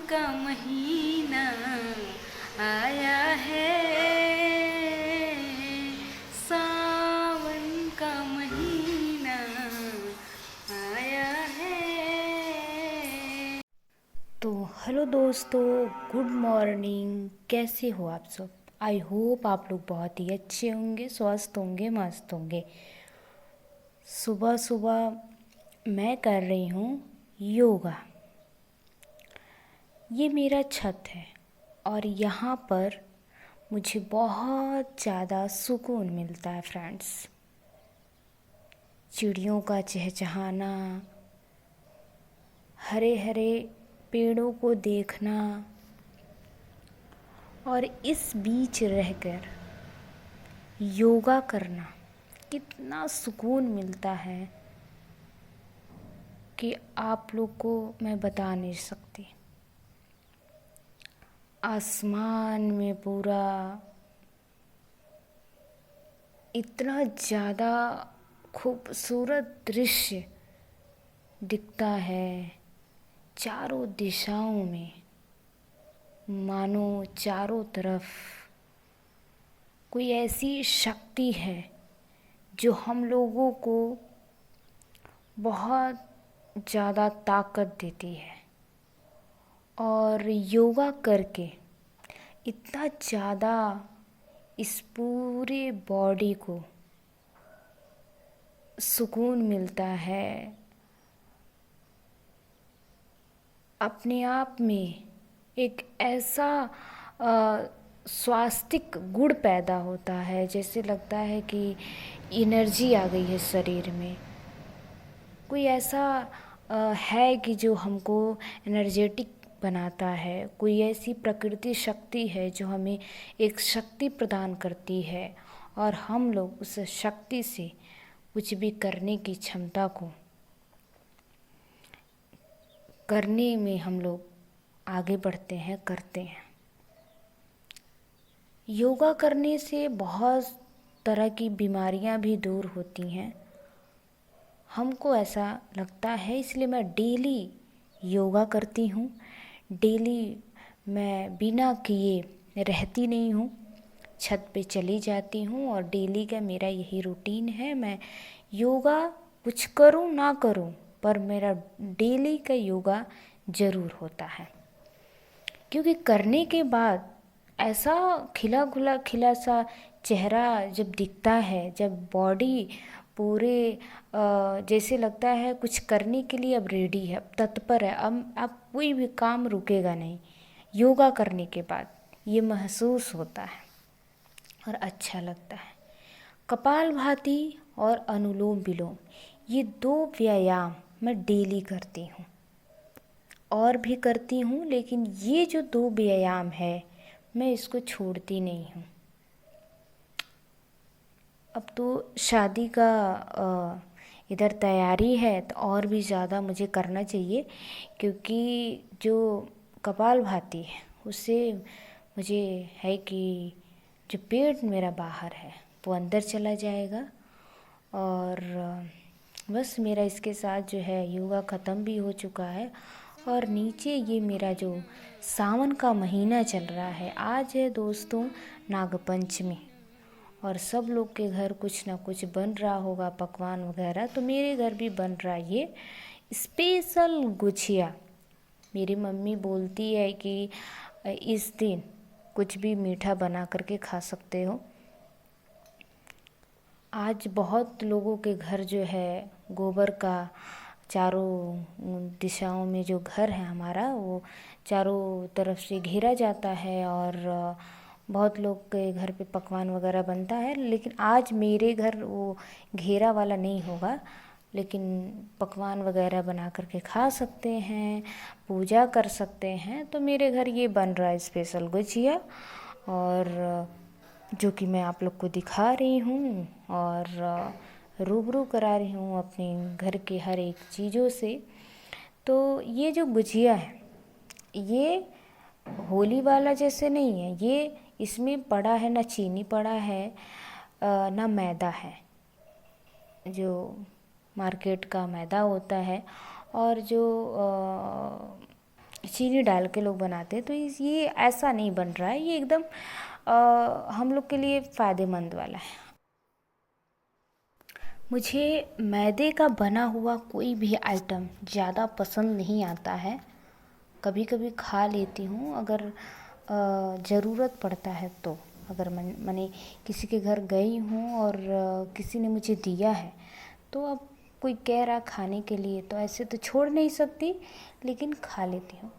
का महीना आया है, सावन का महीना आया है। तो हेलो दोस्तों, गुड मॉर्निंग। कैसे हो आप सब? आई होप आप लोग बहुत ही अच्छे होंगे, स्वस्थ होंगे, मस्त होंगे। सुबह सुबह मैं कर रही हूँ योगा। ये मेरा छत है और यहाँ पर मुझे बहुत ज़्यादा सुकून मिलता है फ्रेंड्स। चिड़ियों का चहचहाना, हरे हरे पेड़ों को देखना और इस बीच रहकर योगा करना कितना सुकून मिलता है कि आप लोग को मैं बता नहीं सकती। आसमान में पूरा इतना ज़्यादा खूबसूरत दृश्य दिखता है चारों दिशाओं में, मानो चारों तरफ कोई ऐसी शक्ति है जो हम लोगों को बहुत ज़्यादा ताकत देती है। और योगा करके इतना ज़्यादा इस पूरे बॉडी को सुकून मिलता है, अपने आप में एक ऐसा स्वास्थ्यिक गुण पैदा होता है, जैसे लगता है कि एनर्जी आ गई है शरीर में। कोई ऐसा है कि जो हमको एनर्जेटिक बनाता है, कोई ऐसी प्रकृति शक्ति है जो हमें एक शक्ति प्रदान करती है और हम लोग उस शक्ति से कुछ भी करने की क्षमता को करने में हम लोग आगे बढ़ते हैं, करते हैं। योगा करने से बहुत तरह की बीमारियां भी दूर होती हैं, हमको ऐसा लगता है, इसलिए मैं डेली योगा करती हूँ। डेली मैं बिना किए रहती नहीं हूँ, छत पे चली जाती हूँ और डेली का मेरा यही रूटीन है। मैं योगा कुछ करूँ ना करूँ, पर मेरा डेली का योगा ज़रूर होता है, क्योंकि करने के बाद ऐसा खिला सा चेहरा जब दिखता है, जब बॉडी पूरे जैसे लगता है कुछ करने के लिए अब रेडी है, अब तत्पर है, अब कोई भी काम रुकेगा नहीं। योगा करने के बाद ये महसूस होता है और अच्छा लगता है। कपालभाति और अनुलोम विलोम, ये 2 व्यायाम मैं डेली करती हूँ, और भी करती हूँ, लेकिन ये जो 2 व्यायाम है मैं इसको छोड़ती नहीं हूँ। अब तो शादी का इधर तैयारी है, तो और भी ज़्यादा मुझे करना चाहिए, क्योंकि जो कपालभाति है उससे मुझे है कि जो पेट मेरा बाहर है वो अंदर चला जाएगा। और बस मेरा इसके साथ जो है योगा ख़त्म भी हो चुका है। और नीचे ये मेरा जो सावन का महीना चल रहा है, आज है दोस्तों नागपंचमी, और सब लोग के घर कुछ ना कुछ बन रहा होगा पकवान वगैरह, तो मेरे घर भी बन रहा है ये स्पेशल गुझिया। मेरी मम्मी बोलती है कि इस दिन कुछ भी मीठा बना करके खा सकते हो। आज बहुत लोगों के घर जो है गोबर का, चारों दिशाओं में जो घर है हमारा, वो चारों तरफ से घेरा जाता है और बहुत लोग के घर पे पकवान वगैरह बनता है। लेकिन आज मेरे घर वो घेरा वाला नहीं होगा, लेकिन पकवान वगैरह बना करके खा सकते हैं, पूजा कर सकते हैं। तो मेरे घर ये बन रहा है स्पेशल गुजिया, और जो कि मैं आप लोग को दिखा रही हूँ और रूबरू करा रही हूँ अपने घर के हर एक चीज़ों से। तो ये जो गुजिया है ये होली वाला जैसे नहीं है, ये इसमें पड़ा है ना चीनी पड़ा है ना मैदा है, जो मार्केट का मैदा होता है, और जो चीनी डाल के लोग बनाते हैं, तो ये ऐसा नहीं बन रहा है, ये एकदम हम लोग के लिए फ़ायदेमंद वाला है। मुझे मैदे का बना हुआ कोई भी आइटम ज़्यादा पसंद नहीं आता है। कभी कभी खा लेती हूँ अगर ज़रूरत पड़ता है तो। अगर मैंने किसी के घर गई हूँ और किसी ने मुझे दिया है, तो अब कोई कह रहा खाने के लिए, तो ऐसे तो छोड़ नहीं सकती, लेकिन खा लेती हूँ।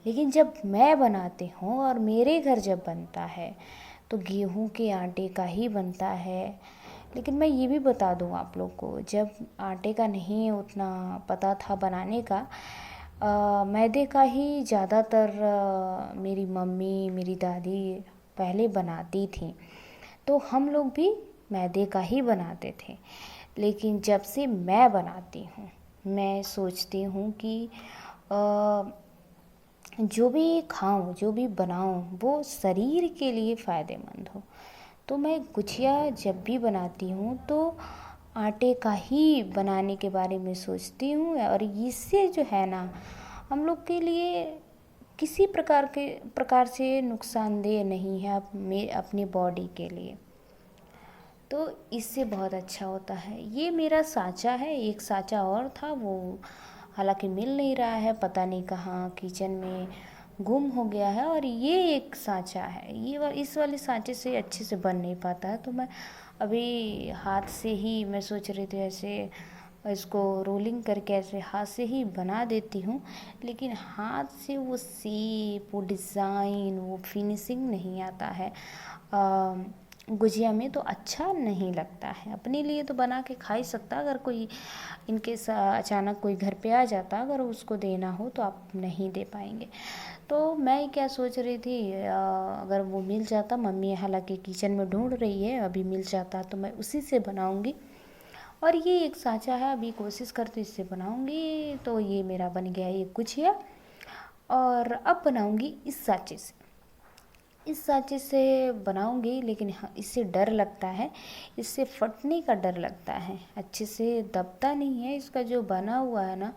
लेकिन जब मैं बनाती हूँ और मेरे घर जब बनता है तो गेहूं के आटे का ही बनता है। लेकिन मैं ये भी बता दूँ आप लोग को, जब आटे का नहीं उतना पता था बनाने का, मैदे का ही ज़्यादातर मेरी मम्मी मेरी दादी पहले बनाती थी, तो हम लोग भी मैदे का ही बनाते थे। लेकिन जब से मैं बनाती हूँ, मैं सोचती हूँ कि जो भी खाऊं, जो भी बनाऊं, वो शरीर के लिए फ़ायदेमंद हो। तो मैं गुजिया जब भी बनाती हूँ तो आटे का ही बनाने के बारे में सोचती हूँ, और इससे जो है ना हम लोग के लिए किसी प्रकार से नुकसानदेह नहीं है अपनी बॉडी के लिए। तो इससे बहुत अच्छा होता है। ये मेरा साँचा है, एक साँचा और था, वो हालांकि मिल नहीं रहा है, पता नहीं कहाँ किचन में गुम हो गया है। और ये एक साँचा है, इस वाले साँचे से अच्छे से बन नहीं पाता है, तो मैं अभी हाथ से ही, मैं सोच रही थी ऐसे इसको रोलिंग करके ऐसे हाथ से ही बना देती हूँ, लेकिन हाथ से वो शेप, वो डिज़ाइन, वो फिनिशिंग नहीं आता है गुजिया में, तो अच्छा नहीं लगता है। अपने लिए तो बना के खा ही सकता, अगर कोई इनके अचानक कोई घर पे आ जाता, अगर उसको देना हो तो आप नहीं दे पाएंगे। तो मैं क्या सोच रही थी, अगर वो मिल जाता, मम्मी हालांकि किचन में ढूंढ रही है, अभी मिल जाता तो मैं उसी से बनाऊंगी। और ये एक साँचा है, अभी कोशिश करती इससे बनाऊंगी। तो ये मेरा बन गया एक गुजिया, और अब बनाऊंगी इस साँचे से बनाऊंगी। लेकिन हाँ, इससे डर लगता है, इससे फटने का डर लगता है, अच्छे से दबता नहीं है। इसका जो बना हुआ है ना,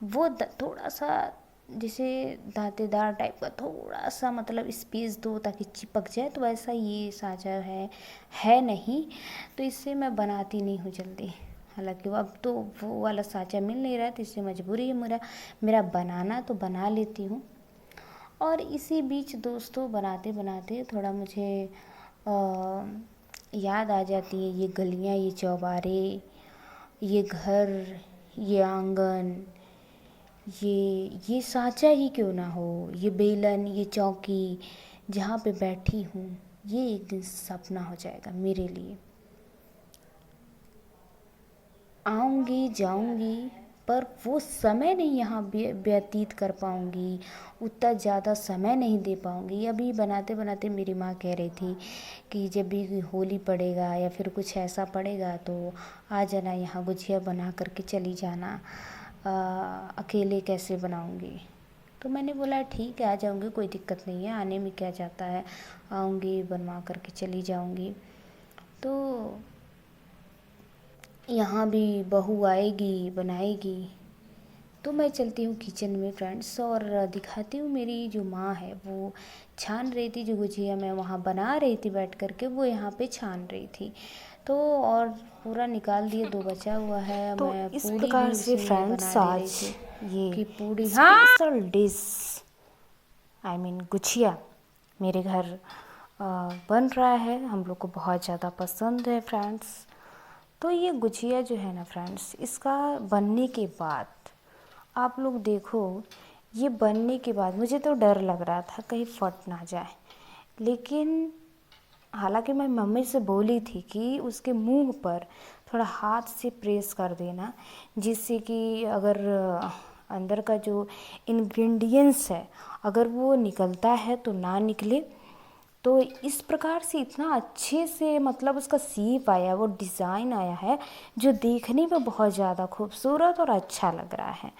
वो थोड़ा सा जैसे दांतेदार टाइप का, थोड़ा सा मतलब स्पेस दो ताकि चिपक जाए, तो ऐसा ये साँचा है नहीं। तो इससे मैं बनाती नहीं हूँ जल्दी। हालांकि अब तो वो वाला साँचा मिल नहीं रहा है, तो इससे मजबूरी है मेरा बनाना, तो बना लेती हूँ। और इसी बीच दोस्तों, बनाते बनाते थोड़ा मुझे याद आ जाती है ये गलियाँ, ये चौबारे, ये घर, ये आंगन, ये साँचा ही क्यों ना हो, ये बेलन, ये चौकी जहाँ पे बैठी हूँ, ये एक दिन सपना हो जाएगा मेरे लिए। आऊँगी जाऊँगी, पर वो समय नहीं यहाँ व्यतीत कर पाऊँगी, उतना ज़्यादा समय नहीं दे पाऊँगी। अभी बनाते बनाते मेरी माँ कह रही थी कि जब भी होली पड़ेगा या फिर कुछ ऐसा पड़ेगा तो आ जाना, यहाँ गुजिया बना करके चली जाना, अकेले कैसे बनाऊँगी। तो मैंने बोला ठीक है, आ जाऊँगी, कोई दिक्कत नहीं है, आने में क्या जाता है, आऊँगी बनवा करके चली जाऊँगी। तो यहाँ भी बहू आएगी बनाएगी, तो मैं चलती हूँ किचन में फ्रेंड्स, और दिखाती हूँ मेरी जो माँ है वो छान रही थी, जो गुजिया मैं वहाँ बना रही थी बैठ करके, वो यहाँ पे छान रही थी। तो और पूरा निकाल दिए, 2 बचा हुआ है। तो मैं इस पूड़ी प्रकार भी से उसी में फ्रेंड्स बना दे रही आज थी ये कि पूड़ी, स्पेशल डिश गुजिया मेरे घर बन रहा है, हम लोग को बहुत ज़्यादा पसंद है फ्रेंड्स। तो ये गुजिया जो है ना फ्रेंड्स, इसका बनने के बाद आप लोग देखो, ये बनने के बाद मुझे तो डर लग रहा था कहीं फट ना जाए, लेकिन हालांकि मैं मम्मी से बोली थी कि उसके मुंह पर थोड़ा हाथ से प्रेस कर देना, जिससे कि अगर अंदर का जो इंग्रेडिएंट्स है अगर वो निकलता है तो ना निकले। तो इस प्रकार से इतना अच्छे से मतलब उसका शेप आया, वो डिज़ाइन आया है, जो देखने में बहुत ज़्यादा खूबसूरत और अच्छा लग रहा है।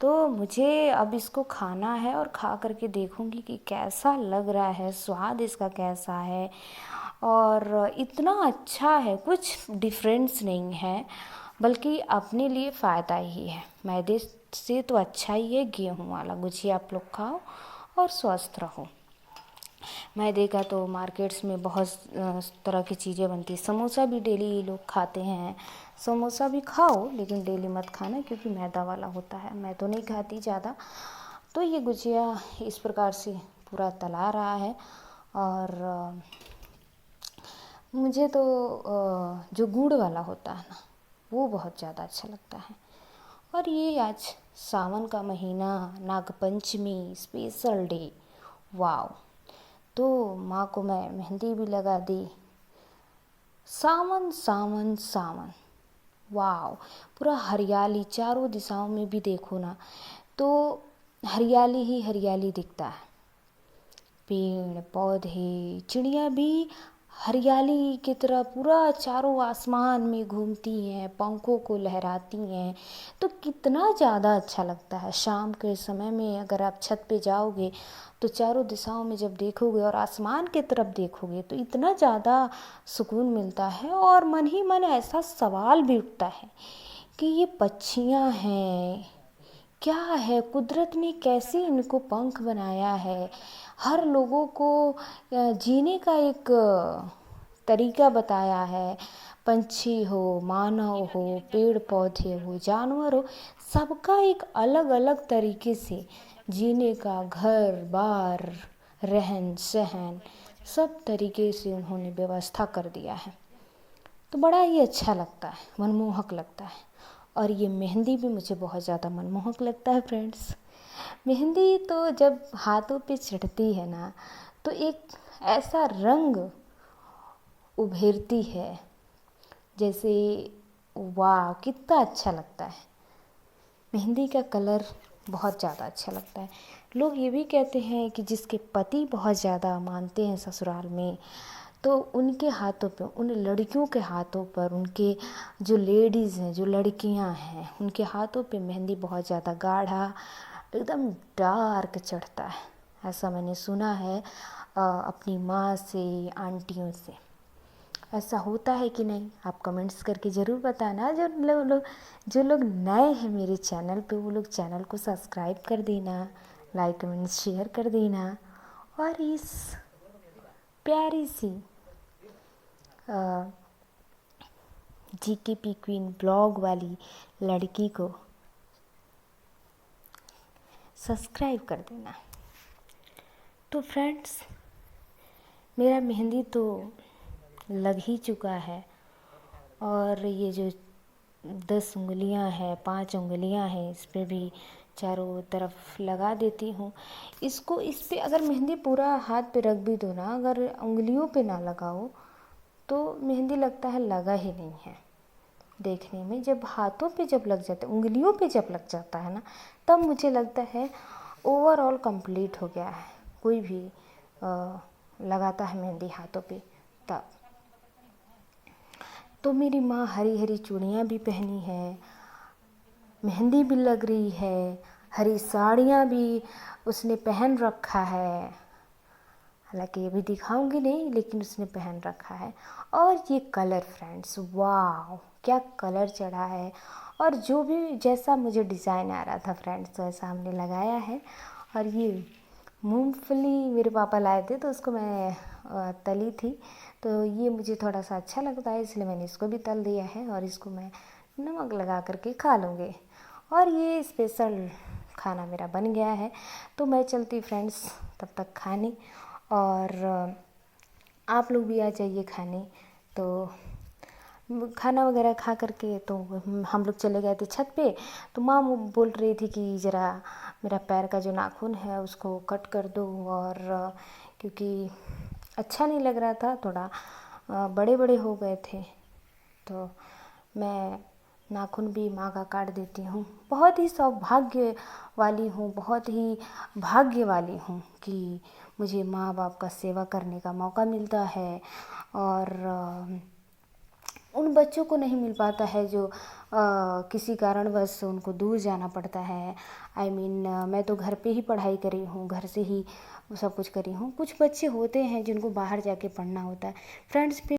तो मुझे अब इसको खाना है और खा करके देखूंगी कि कैसा लग रहा है, स्वाद इसका कैसा है। और इतना अच्छा है, कुछ डिफरेंस नहीं है, बल्कि अपने लिए फ़ायदा ही है। मैदे से तो अच्छा ही है गेहूं वाला गुजिया आप लोग खाओ और स्वस्थ रहो। मैं देखा तो मार्केट्स में बहुत तरह की चीज़ें बनती है। समोसा भी डेली लोग खाते हैं। समोसा भी खाओ लेकिन डेली मत खाना क्योंकि मैदा वाला होता है। मैं तो नहीं खाती ज़्यादा। तो ये गुजिया इस प्रकार से पूरा तला रहा है। और मुझे तो जो गुड़ वाला होता है ना वो बहुत ज़्यादा अच्छा लगता है। और ये आज सावन का महीना, नागपंचमी स्पेशल डे, वाव। तो माँ को मैं मेहंदी भी लगा दी। सावन सावन सावन, वाव। पूरा हरियाली, चारों दिशाओं में भी देखो ना तो हरियाली ही हरियाली दिखता है। पेड़ पौधे, चिड़िया भी हरियाली की तरह पूरा चारों आसमान में घूमती हैं, पंखों को लहराती हैं। तो कितना ज़्यादा अच्छा लगता है। शाम के समय में अगर आप छत पे जाओगे तो चारों दिशाओं में जब देखोगे और आसमान की तरफ देखोगे तो इतना ज़्यादा सुकून मिलता है। और मन ही मन ऐसा सवाल भी उठता है कि ये पक्षियाँ हैं, क्या है, कुदरत ने कैसे इनको पंख बनाया है। हर लोगों को जीने का एक तरीका बताया है। पंछी हो, मानव हो, पेड़ पौधे हो, जानवर हो, सबका एक अलग अलग तरीके से जीने का घर बार, रहन सहन, सब तरीके से उन्होंने व्यवस्था कर दिया है। तो बड़ा ही अच्छा लगता है, मनमोहक लगता है। और ये मेहंदी भी मुझे बहुत ज़्यादा मनमोहक लगता है फ्रेंड्स। मेहंदी तो जब हाथों पे चढ़ती है ना तो एक ऐसा रंग उभरती है जैसे वाह, कितना अच्छा लगता है। मेहंदी का कलर बहुत ज़्यादा अच्छा लगता है। लोग ये भी कहते हैं कि जिसके पति बहुत ज़्यादा मानते हैं ससुराल में तो उनके हाथों पे, उन लड़कियों के हाथों पर, उनके जो लेडीज़ हैं, जो लड़कियां हैं, उनके हाथों पे मेहंदी बहुत ज़्यादा गाढ़ा, एकदम डार्क चढ़ता है। ऐसा मैंने सुना है अपनी माँ से, आंटियों से। ऐसा होता है कि नहीं, आप कमेंट्स करके ज़रूर बताना। जो लोग नए हैं मेरे चैनल पे वो लोग चैनल को सब्सक्राइब कर देना, लाइक कमेंट शेयर कर देना। और इस प्यारी सी GKP क्वीन ब्लॉग वाली लड़की को सब्सक्राइब कर देना। तो फ्रेंड्स, मेरा मेहंदी तो लग ही चुका है। और ये जो 10 उंगलियां हैं, 5 उंगलियां हैं, इस पे भी चारों तरफ लगा देती हूँ। इस पे अगर मेहंदी पूरा हाथ पे रख भी दो ना, अगर उंगलियों पे ना लगाओ तो मेहंदी लगता है लगा ही नहीं है। देखने में जब हाथों पे जब लग जाता है, उंगलियों पे जब लग जाता है ना, तब मुझे लगता है ओवरऑल कंप्लीट हो गया है। कोई भी लगाता है मेहंदी हाथों पे तब। तो मेरी माँ हरी हरी चूड़ियाँ भी पहनी है, मेहंदी भी लग रही है, हरी साड़ियाँ भी उसने पहन रखा है। हालांकि ये भी दिखाऊंगी नहीं, लेकिन उसने पहन रखा है। और ये कलर फ्रेंड्स, वाह, क्या कलर चढ़ा है। और जो भी जैसा मुझे डिज़ाइन आ रहा था फ्रेंड्स वैसा हमने लगाया है। और ये मूंगफली मेरे पापा लाए थे तो उसको मैं तली थी, तो ये मुझे थोड़ा सा अच्छा लगता है इसलिए मैंने इसको भी तल दिया है। और इसको मैं नमक लगा करके खा लूँगी। और ये स्पेशल खाना मेरा बन गया है। तो मैं चलती फ्रेंड्स तब तक खाने, और आप लोग भी आ जाइए खाने। तो खाना वगैरह खा करके तो हम लोग चले गए थे छत पे। तो माँ बोल रही थी कि ज़रा मेरा पैर का जो नाखून है उसको कट कर दो, और क्योंकि अच्छा नहीं लग रहा था, थोड़ा बड़े बड़े हो गए थे। तो मैं नाखून भी माँ का काट देती हूँ। बहुत ही सौभाग्य वाली हूँ, बहुत ही भाग्य वाली हूँ कि मुझे माँ बाप का सेवा करने का मौका मिलता है। और उन बच्चों को नहीं मिल पाता है जो किसी कारणवश उनको दूर जाना पड़ता है। मैं तो घर पे ही पढ़ाई करी हूँ, घर से ही सब कुछ करी हूँ। कुछ बच्चे होते हैं जिनको बाहर जाके पढ़ना होता है फ्रेंड्स।